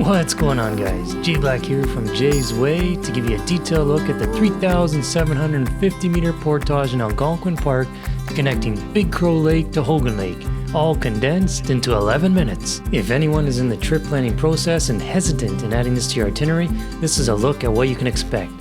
What's going on, guys? J Black here from Jay's Way to give you a detailed look at the 3,750 meter portage in Algonquin Park connecting Big Crow Lake to Hogan Lake, all condensed into 11 minutes. If anyone is in the trip planning process and hesitant in adding this to your itinerary, this is a look at what you can expect.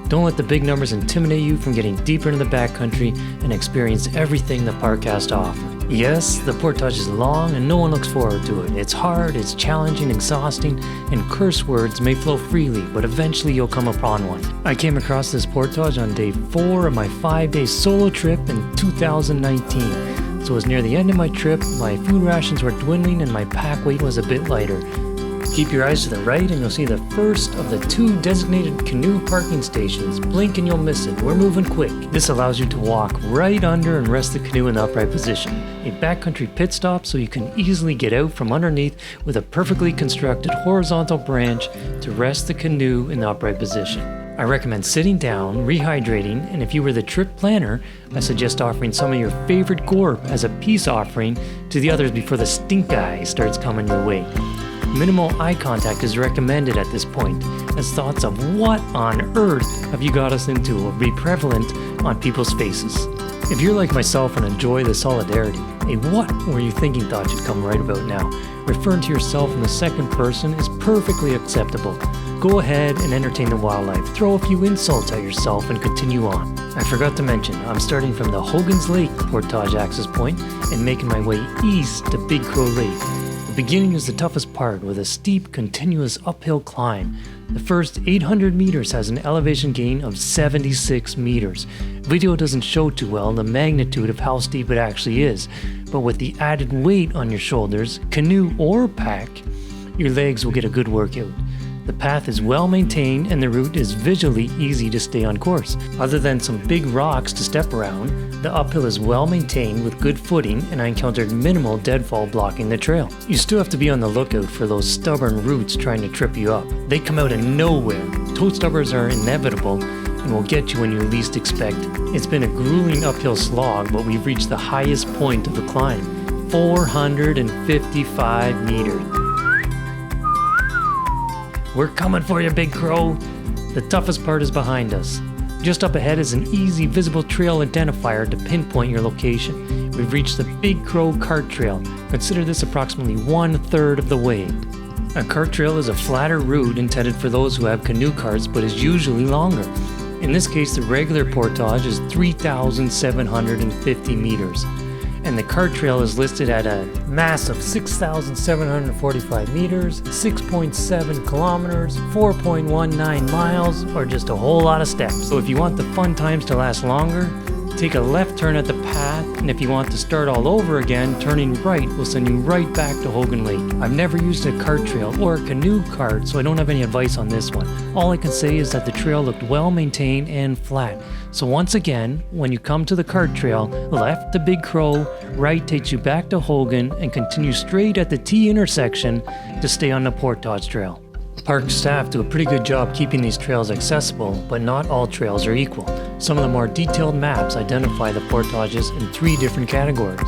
Don't let the big numbers intimidate you from getting deeper into the backcountry and experience everything the park has to offer. Yes, the portage is long and no one looks forward to it. It's hard, it's challenging, exhausting, and curse words may flow freely, but eventually you'll come upon one. I came across this portage on day 4 of my 5-day solo trip in 2019. So as near the end of my trip, my food rations were dwindling and my pack weight was a bit lighter. Keep your eyes to the right and you'll see the first of the 2 designated canoe parking stations. Blink and you'll miss it. We're moving quick. This allows you to walk right under and rest the canoe in the upright position. A backcountry pit stop so you can easily get out from underneath with a perfectly constructed horizontal branch to rest the canoe in the upright position. I recommend sitting down, rehydrating, and if you were the trip planner, I suggest offering some of your favorite gorp as a peace offering to the others before the stink eye starts coming your way. Minimal eye contact is recommended at this point, as thoughts of what on earth have you got us into will be prevalent on people's faces. If you're like myself and enjoy the solidarity, a what were you thinking thought should come right about now. Referring to yourself in the second person is perfectly acceptable. Go ahead and entertain the wildlife, throw a few insults at yourself and continue on. I forgot to mention, I'm starting from the Hogan's Lake portage access point and making my way east to Big Crow Lake. The beginning is the toughest part with a steep, continuous uphill climb. The first 800 meters has an elevation gain of 76 meters. Video doesn't show too well the magnitude of how steep it actually is, but with the added weight on your shoulders, canoe or pack, your legs will get a good workout. The path is well maintained and the route is visually easy to stay on course. Other than some big rocks to step around, the uphill is well maintained with good footing and I encountered minimal deadfall blocking the trail. You still have to be on the lookout for those stubborn roots trying to trip you up. They come out of nowhere. Toe stubbers are inevitable and will get you when you least expect it. It's been a grueling uphill slog, but we've reached the highest point of the climb, 455 meters. We're coming for you, Big Crow. The toughest part is behind us. Just up ahead is an easy visible trail identifier to pinpoint your location. We've reached the Big Crow Kart Trail. Consider this approximately 1/3 of the way. A kart trail is a flatter route intended for those who have canoe carts but is usually longer. In this case, the regular portage is 3,750 meters. And the kart trail is listed at a massive 6,745 meters, 6.7 kilometers, 4.19 miles, or just a whole lot of steps. So if you want the fun times to last longer, take a left turn at the path, and if you want to start all over again, turning right will send you right back to Hogan Lake. I've never used a kart trail or a canoe cart, so I don't have any advice on this one. All I can say is that the trail looked well maintained and flat. So once again, when you come to the kart trail, left to Big Crow, right takes you back to Hogan, and continue straight at the T intersection to stay on the portage trail. Park staff do a pretty good job keeping these trails accessible, but not all trails are equal. Some of the more detailed maps identify the portages in 3 different categories.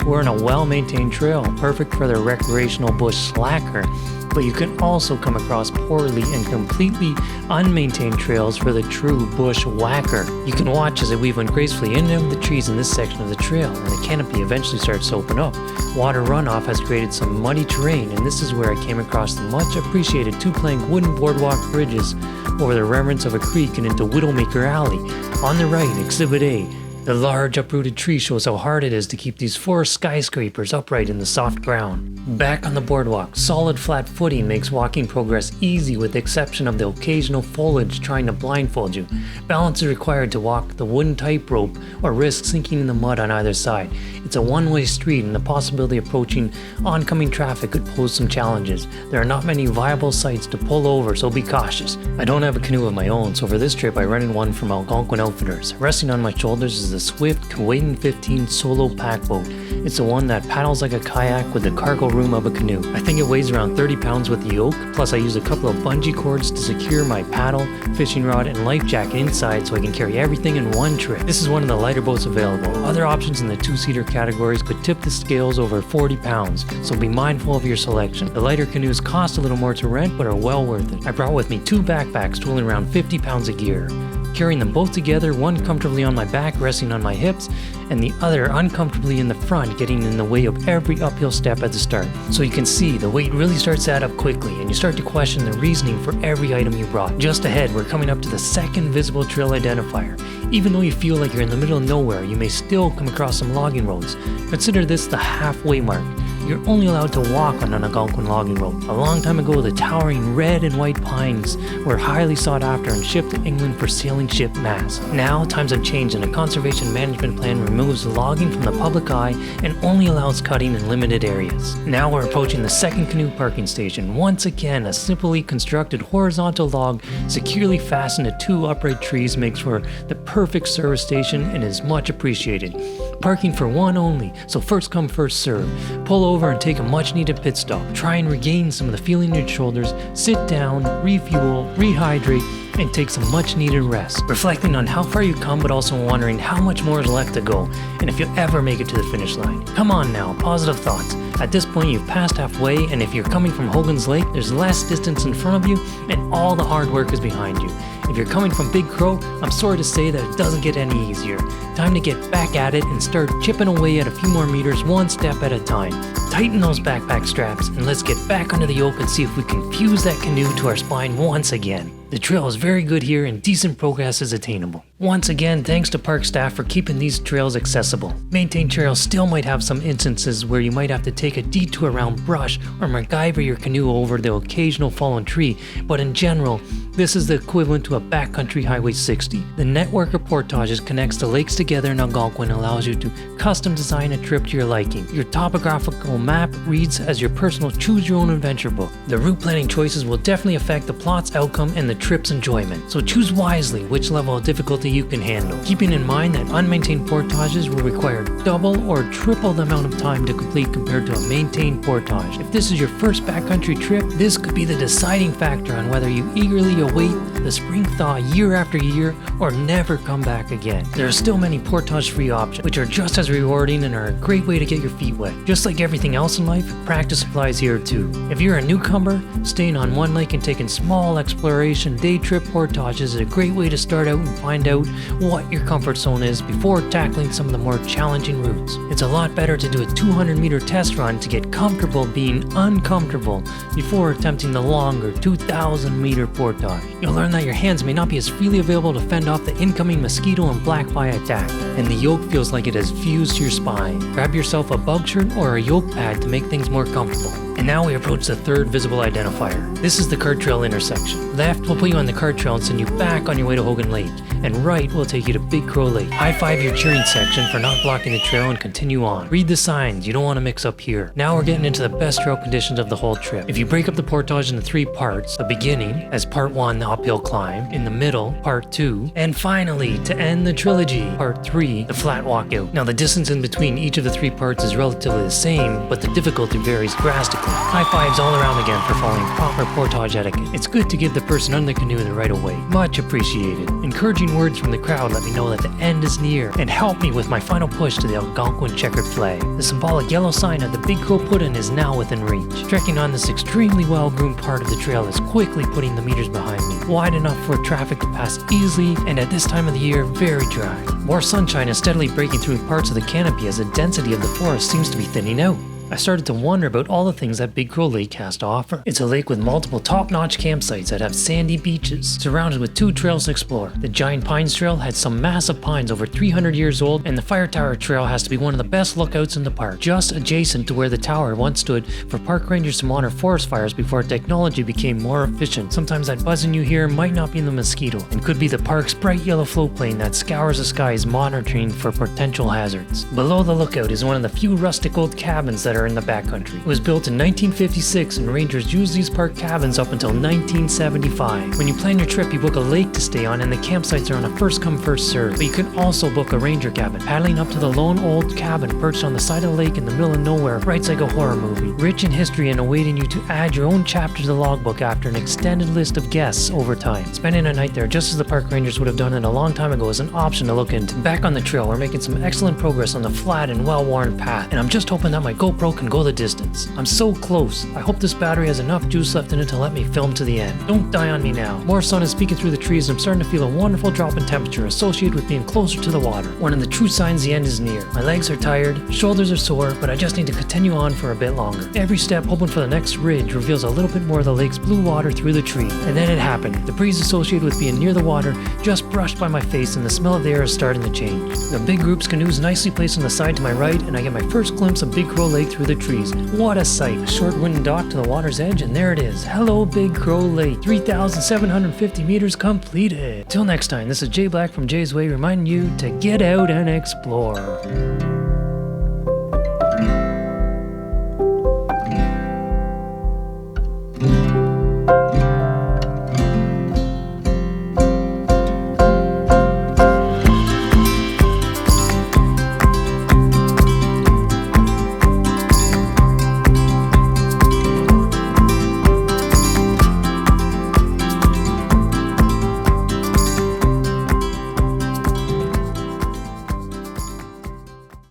We're on a well-maintained trail, perfect for the recreational bush slacker, but you can also come across poorly and completely unmaintained trails for the true bush whacker. You can watch as I weave ungracefully in and out of the trees in this section of the trail, and the canopy eventually starts to open up. Water runoff has created some muddy terrain, and this is where I came across the much appreciated 2-plank wooden boardwalk bridges over the remnants of a creek and into Widowmaker Alley. On the right, Exhibit A, The large uprooted tree shows how hard it is to keep these forest skyscrapers upright in the soft ground. Back on the boardwalk, solid flat footing makes walking progress easy with the exception of the occasional foliage trying to blindfold you. Balance is required to walk the wooden tightrope or risk sinking in the mud on either side. It's a one-way street and the possibility of approaching oncoming traffic could pose some challenges. There are not many viable sites to pull over, so be cautious. I don't have a canoe of my own, so for this trip I rented one from Algonquin Outfitters. Resting on my shoulders is the Swift Kuwaitan 15 solo pack boat. It's the one that paddles like a kayak with the cargo room of a canoe. I think it weighs around 30 pounds with the yoke, plus I use a couple of bungee cords to secure my paddle, fishing rod, and life jacket inside so I can carry everything in one trip. This is one of the lighter boats available. Other options in the two-seater categories could tip the scales over 40 pounds, so be mindful of your selection. The lighter canoes cost a little more to rent, but are well worth it. I brought with me 2 backpacks totaling around 50 pounds of gear. Carrying them both together, one comfortably on my back resting on my hips, and the other uncomfortably in the front getting in the way of every uphill step at the start. So you can see the weight really starts to add up quickly and you start to question the reasoning for every item you brought. Just ahead, we're coming up to the second visible trail identifier. Even though you feel like you're in the middle of nowhere, you may still come across some logging roads. Consider this the halfway mark. You're only allowed to walk on an Algonquin logging road. A long time ago, the towering red and white pines were highly sought after and shipped to England for sailing ship masts. Now, times have changed and a conservation management plan removes logging from the public eye and only allows cutting in limited areas. Now we're approaching the second canoe parking station. Once again, a simply constructed horizontal log securely fastened to 2 upright trees makes for the perfect service station and is much appreciated. Parking for one only, so first come first serve. Pull over and take a much needed pit stop. Try and regain some of the feeling in your shoulders, sit down, refuel, rehydrate, and take some much needed rest. Reflecting on how far you've come but also wondering how much more is left to go and if you'll ever make it to the finish line. Come on now, positive thoughts. At this point you've passed halfway and if you're coming from Hogan's Lake, there's less distance in front of you and all the hard work is behind you. If you're coming from Big Crow, I'm sorry to say that it doesn't get any easier. Time to get back at it and start chipping away at a few more meters one step at a time. Tighten those backpack straps and let's get back under the yoke and see if we can fuse that canoe to our spine once again. The trail is very good here and decent progress is attainable. Once again, thanks to park staff for keeping these trails accessible. Maintained trails still might have some instances where you might have to take a detour around brush or MacGyver your canoe over the occasional fallen tree, but in general, this is the equivalent to a backcountry Highway 60. The network of portages connects the lakes together in Algonquin and allows you to custom design a trip to your liking. Your topographical map reads as your personal choose-your-own-adventure book. The route planning choices will definitely affect the plot's outcome and the trip's enjoyment, so choose wisely which level of difficulty you can handle, keeping in mind that unmaintained portages will require double or triple the amount of time to complete compared to a maintained portage. If this is your first backcountry trip, this could be the deciding factor on whether you eagerly await the spring thaw year after year or never come back again. There are still many portage-free options, which are just as rewarding and are a great way to get your feet wet. Just like everything else in life, practice applies here too. If you're a newcomer, staying on one lake and taking small exploration day trip portages is a great way to start out and find out what your comfort zone is before tackling some of the more challenging routes. It's a lot better to do a 200-meter test run to get comfortable being uncomfortable before attempting the longer 2,000-meter portage. You'll learn that your hands may not be as freely available to fend off the incoming mosquito and black fly attack, and the yoke feels like it has fused to your spine. Grab yourself a bug shirt or a yoke pad to make things more comfortable. And now we approach the third visible identifier. This is the Kart Trail intersection. Left will put you on the Kart Trail and send you back on your way to Hogan Lake, and right will take you to Big Crow Lake. High-five your cheering section for not blocking the trail and continue on. Read the signs, you don't want to mix up here. Now we're getting into the best trail conditions of the whole trip. If you break up the portage into 3 parts, the beginning, as part 1 the uphill climb, in the middle, part 2, and finally, to end the trilogy, part 3, the flat walkout. Now the distance in between each of the 3 parts is relatively the same, but the difficulty varies drastically. High fives all around again for following proper portage etiquette. It's good to give the person under the canoe the right of way. Much appreciated. Encouraging words from the crowd let me know that the end is near and help me with my final push to the Algonquin checkered flag. The symbolic yellow sign of the Big Crow Puddin' is now within reach. Trekking on this extremely well-groomed part of the trail is quickly putting the meters behind me, wide enough for traffic to pass easily and at this time of the year, very dry. More sunshine is steadily breaking through parts of the canopy as the density of the forest seems to be thinning out. I started to wonder about all the things that Big Crow Lake has to offer. It's a lake with multiple top-notch campsites that have sandy beaches, surrounded with 2 trails to explore. The Giant Pines Trail had some massive pines over 300 years old, and the Fire Tower Trail has to be one of the best lookouts in the park, just adjacent to where the tower once stood for park rangers to monitor forest fires before technology became more efficient. Sometimes that buzzing you hear might not be the mosquito, and could be the park's bright yellow float plane that scours the skies monitoring for potential hazards. Below the lookout is one of the few rustic old cabins that are in the backcountry. It was built in 1956, and rangers used these park cabins up until 1975. When you plan your trip, you book a lake to stay on, and the campsites are on a first-come, first-serve. But you can also book a ranger cabin, paddling up to the lone old cabin perched on the side of the lake in the middle of nowhere, right like a horror movie. Rich in history and awaiting you to add your own chapter to the logbook after an extended list of guests over time. Spending a night there, just as the park rangers would have done it a long time ago, is an option to look into. Back on the trail, we're making some excellent progress on the flat and well-worn path, and I'm just hoping that my GoPro can go the distance. I'm so close. I hope this battery has enough juice left in it to let me film to the end. Don't die on me now. More sun is peeking through the trees, and I'm starting to feel a wonderful drop in temperature associated with being closer to the water. One of the true signs the end is near. My legs are tired, shoulders are sore, but I just need to continue on for a bit longer. Every step, hoping for the next ridge, reveals a little bit more of the lake's blue water through the tree. And then it happened. The breeze associated with being near the water just brushed by my face, and the smell of the air is starting to change. The big group's canoe is nicely placed on the side to my right, and I get my first glimpse of Big Crow Lake through the trees. What a sight. A short wooden dock to the water's edge, and there it is. Hello, Big Crow Lake. 3,750 meters completed. Till next time, this is Jay Black from Jay's Way reminding you to get out and explore.